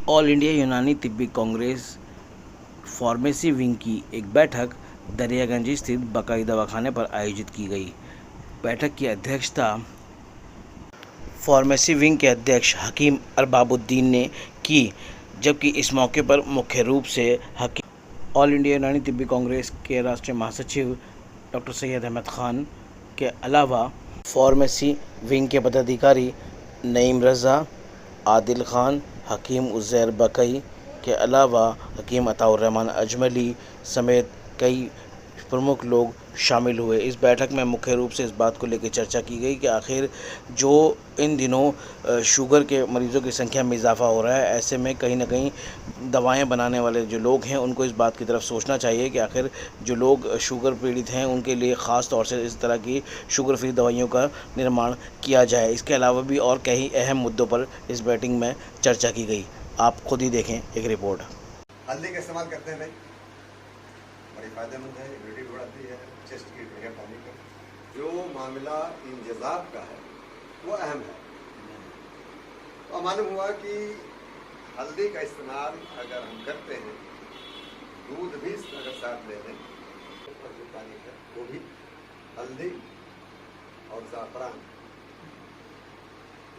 All India यूनानी तिब्बी Congress pharmacy wing की एक बैठक दरियागंज स्थित बकाई दवाखाने पर आयोजित की गई। बैठक की अध्यक्षता फार्मेसी विंग के अध्यक्ष हकीम अरबाबुद्दीन ने की, जबकि इस मौके पर मुख्य रूप से हकीम ऑल इंडिया यूनानी तिब्बी कांग्रेस के राष्ट्रीय महासचिव डॉक्टर सैयद अहमद खान के अलावा फार्मेसी विंग के पदाधिकारी नईम रज़ा, आदिल खान, हकीम उज़ैर बकई के अलावा हकीम अताउर रहमान अजमली समेत कई प्रमुख लोग शामिल हुए। इस बैठक में मुख्य रूप से इस बात को लेकर चर्चा की गई कि आखिर जो इन दिनों शुगर के मरीज़ों की संख्या में इजाफ़ा हो रहा है, ऐसे में कहीं ना कहीं दवाएं बनाने वाले जो लोग हैं उनको इस बात की तरफ सोचना चाहिए कि आखिर जो लोग शुगर पीड़ित हैं उनके लिए ख़ास तौर से इस तरह की शुगर फ्री दवाइयों का निर्माण किया जाए। इसके अलावा भी और कई अहम मुद्दों पर इस बैठक में चर्चा की गई। आप खुद ही देखें एक रिपोर्ट। हल्दी का इस्तेमाल करते हैं भाई, बड़ी फ़ायदेमंद है, इम्यूनिटी बढ़ाती है, चेस्ट की बढ़िया टॉनिक है। जो मामला इंजज़ाब का है वो अहम है। तो मालूम हुआ कि हल्दी का इस्तेमाल अगर हम करते हैं, दूध भी अगर साथ ले लें और जो टॉनिक है वो भी हल्दी और ज़ाफ़रान,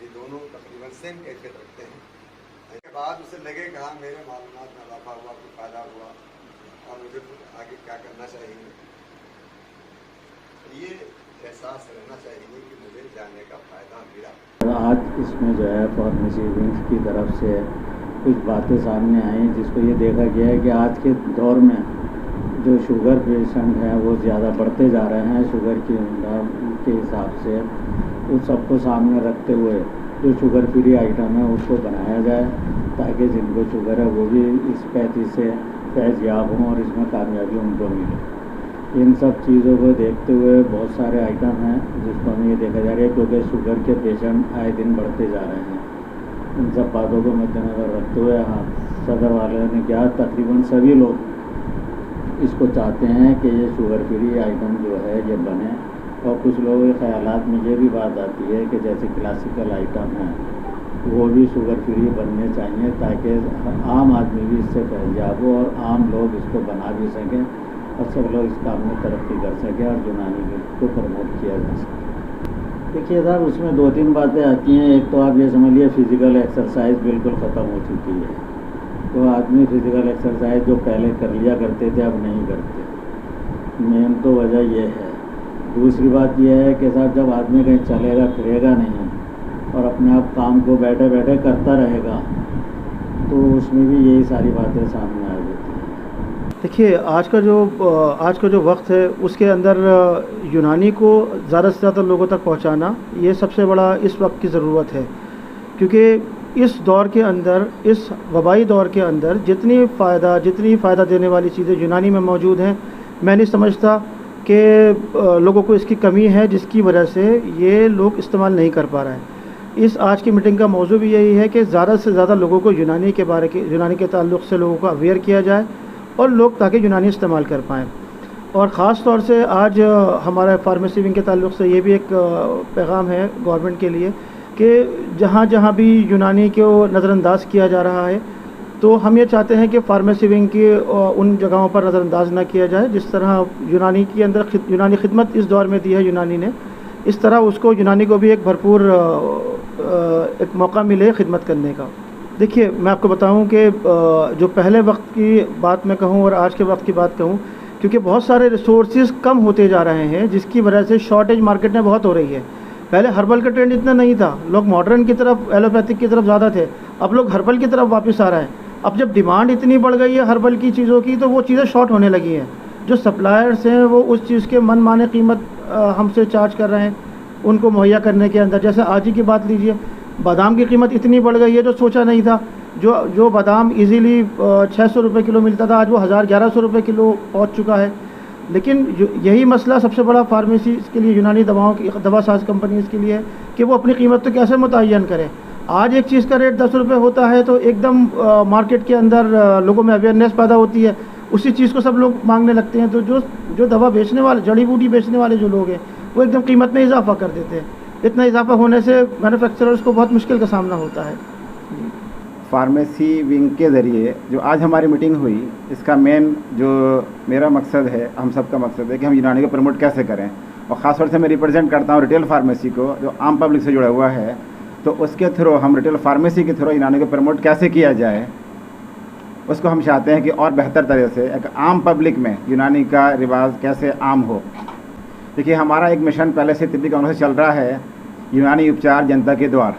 ये दोनों तकरीबन सेम कैफियत रखते हैं। इसके बाद उसे लगे कि हाँ मेरे मालूमात में इजाफा हुआ, कुछ फायदा हुआ और मुझे आगे क्या करना चाहिए, ये एहसास रहना चाहिए कि मुझे जाने का फ़ायदा मिला। आज इसमें जो है फार्मेसी विंग की तरफ से कुछ बातें सामने आई, जिसको ये देखा गया है कि आज के दौर में जो शुगर पेशेंट हैं वो ज़्यादा बढ़ते जा रहे हैं। शुगर के हिसाब से उस सबको सामने रखते हुए जो शुगर फ्री आइटम है उसको बनाया जाए, ताकि जिनको शुगर है वो भी इस पैथी से फैज़याब हों और इसमें कामयाबी उनको मिले। इन सब चीज़ों को देखते हुए बहुत सारे आइटम हैं जिसको हमें ये देखा जा रहा है, क्योंकि शुगर के पेशेंट आए दिन बढ़ते जा रहे हैं। इन सब बातों को मद्देनज़र रखते हुए हाँ सदर वाले ने क्या तकरीबन सभी लोग इसको चाहते हैं कि ये शुगर फ्री आइटम जो है ये बने। और कुछ लोगों के ख्यालात में ये भी बात आती है कि जैसे क्लासिकल आइटम हैं वो भी शुगर फ्री बनने चाहिए, ताकि आम आदमी भी इससे फैज़याब हो और आम लोग इसको बना भी सकें और सब लोग इस काम में तरक्की कर सकें और यूनानी को प्रमोट किया जा सके। देखिए साहब, उसमें दो तीन बातें आती हैं। एक तो आप ये समझिए फ़िज़िकल एक्सरसाइज बिल्कुल ख़त्म हो चुकी है। तो आदमी फ़िज़िकल एक्सरसाइज जो पहले कर लिया करते थे अब नहीं करते। मेन तो वजह ये है। दूसरी बात यह है कि साहब जब आदमी कहीं चलेगा फिरेगा नहीं और अपने आप काम को बैठे बैठे करता रहेगा तो उसमें भी यही सारी बातें सामने आ जाती हैं। देखिए आज का जो वक्त है उसके अंदर यूनानी को ज़्यादा से ज़्यादा लोगों तक पहुंचाना ये सबसे बड़ा इस वक्त की ज़रूरत है, क्योंकि इस दौर के अंदर, इस वबाई दौर के अंदर जितनी फ़ायदा देने वाली चीज़ें यूनानी में मौजूद हैं, मैं नहीं समझता कि लोगों को इसकी कमी है जिसकी वजह से ये लोग इस्तेमाल नहीं कर पा रहे हैं। इस आज की मीटिंग का मौजू भी यही है कि ज़्यादा से ज़्यादा लोगों को यूनानी के ताल्लुक़ से लोगों को अवेयर किया जाए और लोग ताकि यूनानी इस्तेमाल कर पाएँ। और ख़ास तौर से आज हमारा फार्मेसी विंग के ताल्लुक़ से ये भी एक पैगाम है गवर्नमेंट के लिए कि जहाँ जहाँ भी यूनानी को नज़रअंदाज किया जा रहा है, तो हम ये चाहते हैं कि फार्मेसी विंग की उन जगहों पर नज़रअंदाज ना किया जाए। जिस तरह यूनानी के अंदर यूनानी खिदमत इस दौर में दी है यूनानी ने, इस तरह उसको यूनानी को भी एक भरपूर एक मौका मिले खिदमत करने का। देखिए मैं आपको बताऊं कि जो पहले वक्त की बात मैं कहूं और आज के वक्त की बात कहूं, क्योंकि बहुत सारे रिसोर्सेज कम होते जा रहे हैं जिसकी वजह से शॉर्टेज मार्केट में बहुत हो रही है। पहले हर्बल का ट्रेंड इतना नहीं था, लोग मॉडर्न की तरफ, एलोपैथिक की तरफ ज़्यादा थे, अब लोग हर्बल की तरफ वापस आ रहे हैं। अब जब डिमांड इतनी बढ़ गई है हर्बल की चीज़ों की, तो वो चीज़ें शॉर्ट होने लगी हैं। जो सप्लायर्स हैं वो उस चीज़ के मनमाने कीमत हमसे चार्ज कर रहे हैं उनको मुहैया करने के अंदर। जैसे आज ही की बात लीजिए, बादाम की कीमत इतनी बढ़ गई है जो सोचा नहीं था। जो बादाम इजीली 600 रुपये किलो मिलता था, आज वो 1000-1100 रुपये किलो पहुंच चुका है। लेकिन यही मसला सबसे बड़ा फार्मेसी के लिए, यूनानी दवाओं की दवा साज कंपनीज़ के लिए, कि वो अपनी कीमत तो कैसे मुतय्यन करें। आज एक चीज़ का रेट 10 रुपये होता है तो एकदम मार्केट के अंदर लोगों में अवेयरनेस पैदा होती है, उसी चीज़ को सब लोग मांगने लगते हैं। तो जो दवा बेचने वाले, जड़ी बूटी बेचने वाले जो लोग हैं, वो एकदम कीमत में इजाफा कर देते हैं। इतना इजाफा होने से मैन्युफैक्चरर्स को बहुत मुश्किल का सामना होता है। फार्मेसी विंग के ज़रिए जो आज हमारी मीटिंग हुई, इसका मेन जो मेरा मकसद है, हम सबका मकसद है कि हम यूनानी को प्रमोट कैसे करें। और ख़ास तौर से मैं रिप्रेजेंट करता हूँ रिटेल फार्मेसी को, जो आम पब्लिक से जुड़ा हुआ है। तो उसके थ्रू हम रिटेल फार्मेसी के थ्रू यूनानी को प्रमोट कैसे किया जाए, उसको हम चाहते हैं कि और बेहतर तरह से एक आम पब्लिक में यूनानी का रिवाज कैसे आम हो। देखिए, हमारा एक मिशन पहले से तिब्बती कांग्रेस से चल रहा है, यूनानी उपचार जनता के द्वार।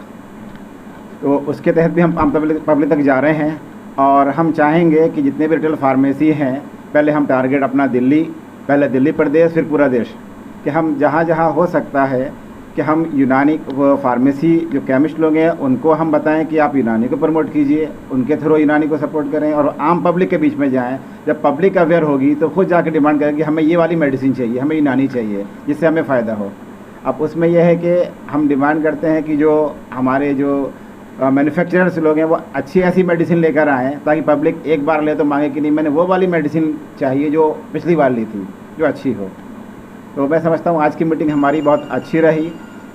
तो उसके तहत भी हम आम पब्लिक तक जा रहे हैं और हम चाहेंगे कि जितने भी रिटेल फार्मेसी हैं, पहले हम टारगेट अपना पहले दिल्ली प्रदेश फिर पूरा देश, कि हम जहाँ जहाँ हो सकता है कि हम यूनानी फार्मेसी जो केमिस्ट लोग हैं उनको हम बताएं कि आप यूनानी को प्रमोट कीजिए, उनके थ्रू यूनानी को सपोर्ट करें और आम पब्लिक के बीच में जाएं। जब पब्लिक अवेयर होगी तो खुद जाकर डिमांड करेगी हमें ये वाली मेडिसिन चाहिए, हमें यूनानी चाहिए, जिससे हमें फ़ायदा हो। अब उसमें यह है कि हम डिमांड करते हैं कि जो हमारे जो मैन्युफैक्चरर्स लोग हैं वो अच्छी ऐसी मेडिसिन लेकर आएँ, ताकि पब्लिक एक बार ले तो मांगे कि नहीं, मैंने वो वाली मेडिसिन चाहिए जो पिछली बार ली थी, जो अच्छी हो। तो मैं समझता हूँ आज की मीटिंग हमारी बहुत अच्छी रही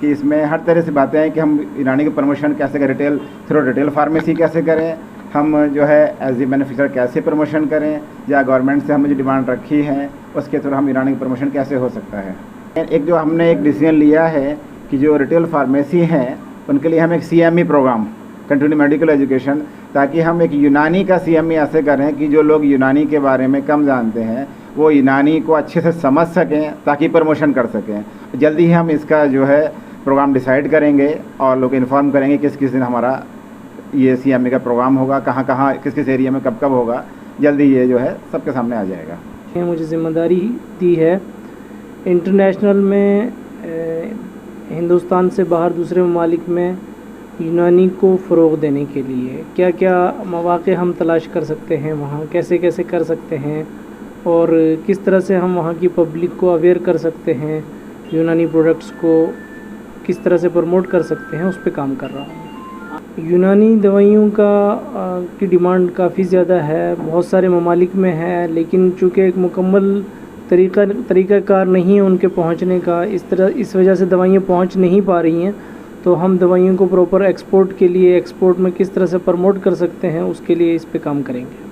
कि इसमें हर तरह से बातें हैं कि हम यूनानी के प्रमोशन कैसे करें, थ्रू रिटेल फार्मेसी कैसे करें, हम जो है एज ए मैन्युफैक्चरर कैसे प्रमोशन करें, या गवर्नमेंट से हमने जो डिमांड रखी है उसके थ्रू हम यूनानी का प्रमोशन कैसे हो सकता है। एक जो हमने एक डिसीजन लिया है कि जो रिटेल फार्मेसी हैं उनके लिए हम एक CME program, continue medical education, ताकि हम एक यूनानी का CME ऐसे करें कि जो लोग यूनानी के बारे में कम जानते हैं वो यूनानी को अच्छे से समझ सकें, ताकि प्रमोशन कर सकें। जल्दी ही हम इसका जो है प्रोग्राम डिसाइड करेंगे और लोग इन्फॉर्म करेंगे किस किस दिन हमारा ये CME का प्रोग्राम होगा, कहाँ कहाँ किस किस एरिया में कब कब होगा। जल्दी ये जो है सबके सामने आ जाएगा। मुझे जिम्मेदारी दी है इंटरनेशनल में, हिंदुस्तान से बाहर दूसरे ममालिक में यूनानी को फ़रोग़ देने के लिए क्या क्या मौक़े हम तलाश कर सकते हैं, वहाँ कैसे कैसे कर सकते हैं और किस तरह से हम वहाँ की पब्लिक को अवेयर कर सकते हैं, यूनानी प्रोडक्ट्स को किस तरह से प्रमोट कर सकते हैं, उस पर काम कर रहा हूँ। यूनानी दवाइयों की डिमांड काफ़ी ज़्यादा है, बहुत सारे ममालिक में है, लेकिन चूँकि एक मुकम्मल तरीक़ाकार नहीं है उनके पहुँचने का, इस वजह से दवाइयाँ पहुँच नहीं पा रही हैं। तो हम दवाइयों को प्रॉपर एक्सपोर्ट के लिए, एक्सपोर्ट में किस तरह से प्रमोट कर सकते हैं, उसके लिए इस पे काम करेंगे।